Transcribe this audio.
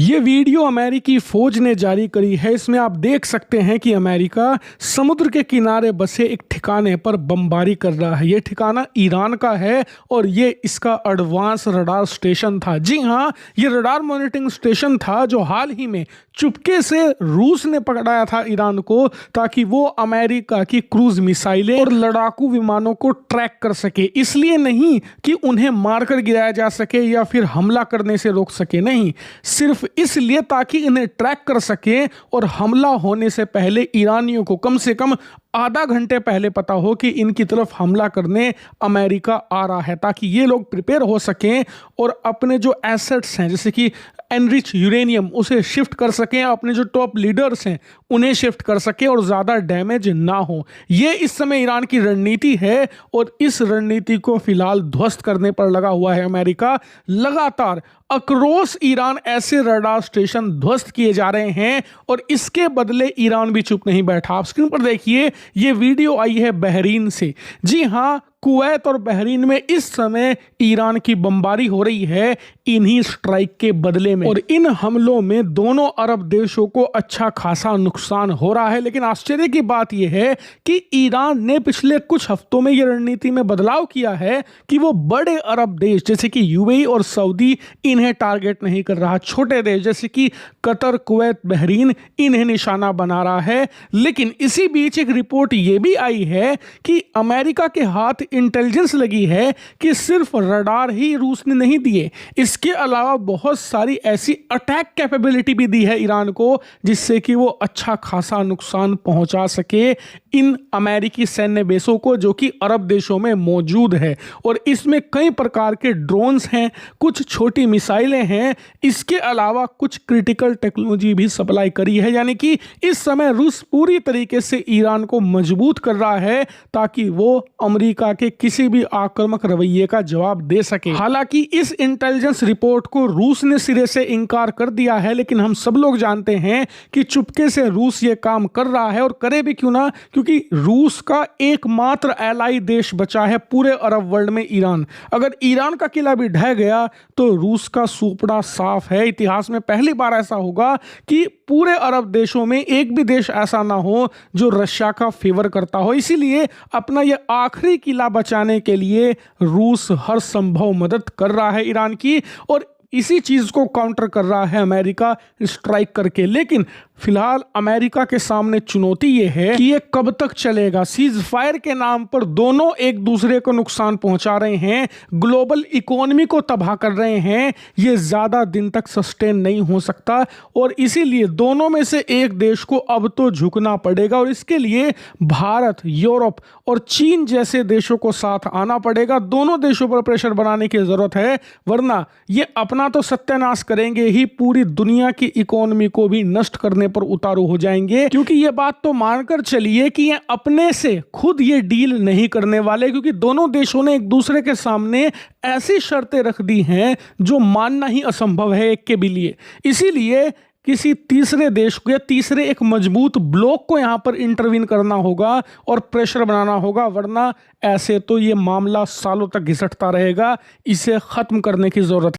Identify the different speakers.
Speaker 1: ये वीडियो अमेरिकी फौज ने जारी करी है। इसमें आप देख सकते हैं कि अमेरिका समुद्र के किनारे बसे एक ठिकाने पर बमबारी कर रहा है। ये ठिकाना ईरान का है और ये इसका एडवांस रडार स्टेशन था। जी हाँ, ये रडार मॉनिटरिंग स्टेशन था जो हाल ही में चुपके से रूस ने पकड़ाया था ईरान को, ताकि वो अमेरिका की क्रूज मिसाइलें और लड़ाकू विमानों को ट्रैक कर सके। इसलिए नहीं कि उन्हें मारकर गिराया जा सके या फिर हमला करने से रोक सके, नहीं, सिर्फ इसलिए ताकि इन्हें ट्रैक कर सके और हमला होने से पहले ईरानियों को कम से कम आधा घंटे पहले पता हो कि इनकी तरफ हमला करने अमेरिका आ रहा है, ताकि ये लोग प्रिपेयर हो सकें और अपने जो एसेट्स हैं जैसे कि एनरिच यूरेनियम उसे शिफ्ट कर सकें, अपने जो टॉप लीडर्स हैं उन्हें शिफ्ट कर सकें और ज़्यादा डैमेज ना हो। ये इस समय ईरान की रणनीति है और इस रणनीति को फिलहाल ध्वस्त करने पर लगा हुआ है अमेरिका। लगातार अक्रॉस ईरान ऐसे रडार स्टेशन ध्वस्त किए जा रहे हैं और इसके बदले ईरान भी चुप नहीं बैठा। आप स्क्रीन पर देखिए, ये वीडियो आई है बहरीन से। जी हाँ, कुवैत और बहरीन में इस समय ईरान की बमबारी हो रही है इन्हीं स्ट्राइक के बदले में, और इन हमलों में दोनों अरब देशों को अच्छा खासा नुकसान हो रहा है। लेकिन आश्चर्य की बात यह है कि ईरान ने पिछले कुछ हफ्तों में यह रणनीति में बदलाव किया है कि वो बड़े अरब देश जैसे कि यूएई और सऊदी इन्हें टारगेट नहीं कर रहा। छोटे देश जैसे कि कतर, कुवैत, बहरीन इन्हें निशाना बना रहा है। लेकिन इसी बीच एक रिपोर्ट ये भी आई है कि अमेरिका के हाथ इंटेलिजेंस लगी है कि सिर्फ रडार ही रूस ने नहीं दिए, इसके अलावा बहुत सारी ऐसी अटैक कैपेबिलिटी भी दी है ईरान को, जिससे कि वो अच्छा खासा नुकसान पहुंचा सके इन अमेरिकी सैन्य बेसों को जो कि अरब देशों में मौजूद है। और इसमें कई प्रकार के ड्रोन्स हैं, कुछ छोटी मिसाइलें हैं, इसके अलावा कुछ क्रिटिकल टेक्नोलॉजी भी सप्लाई करी है। यानी कि इस समय रूस पूरी तरीके से ईरान को मजबूत कर रहा है ताकि वो अमेरिका के किसी भी आक्रामक रवैये का जवाब दे सके। हालांकि इस इंटेलिजेंस रिपोर्ट को रूस ने सिरे से इनकार कर दिया है, लेकिन हम सब लोग जानते हैं कि चुपके से रूस ये काम कर रहा है, और करे भी क्यों ना, क्योंकि रूस का एकमात्र एलाई देश बचा है पूरे अरब वर्ल्ड में ईरान। अगर ईरान का किला भी ढह गया तो रूस का सुपड़ा साफ है। इतिहास में पहली बार ऐसा होगा कि पूरे अरब देशों में एक भी देश ऐसा ना हो जो रशिया का फेवर करता हो। इसीलिए अपना यह आखिरी किला बचाने के लिए रूस हर संभव मदद कर रहा है ईरान की, और इसी चीज को काउंटर कर रहा है अमेरिका स्ट्राइक करके। लेकिन फिलहाल अमेरिका के सामने चुनौती यह है कि ये कब तक चलेगा। सीज फायर के नाम पर दोनों एक दूसरे को नुकसान पहुंचा रहे हैं, ग्लोबल इकोनॉमी को तबाह कर रहे हैं। ये ज्यादा दिन तक सस्टेन नहीं हो सकता और इसीलिए दोनों में से एक देश को अब तो झुकना पड़ेगा, और इसके लिए भारत, यूरोप और चीन जैसे देशों को साथ आना पड़ेगा। दोनों देशों पर प्रेशर बनाने की जरूरत है, वरना ये अपना तो सत्यानाश करेंगे ही, पूरी दुनिया की इकोनॉमी को भी नष्ट करने पर उतारू हो जाएंगे। क्योंकि ये बात तो मानकर चलिए कि ये अपने से खुद ये डील नहीं करने वाले, क्योंकि दोनों देशों ने एक दूसरे के सामने ऐसी शर्तें रख दी हैं जो मानना ही असंभव है एक के भी लिए। इसीलिए किसी तीसरे देश को या तीसरे एक मजबूत ब्लॉक को यहां पर इंटरवीन करना होगा और प्रेशर बनाना होगा, वरना ऐसे तो ये मामला सालों तक घिसटता रहेगा। इसे खत्म करने की जरूरत है।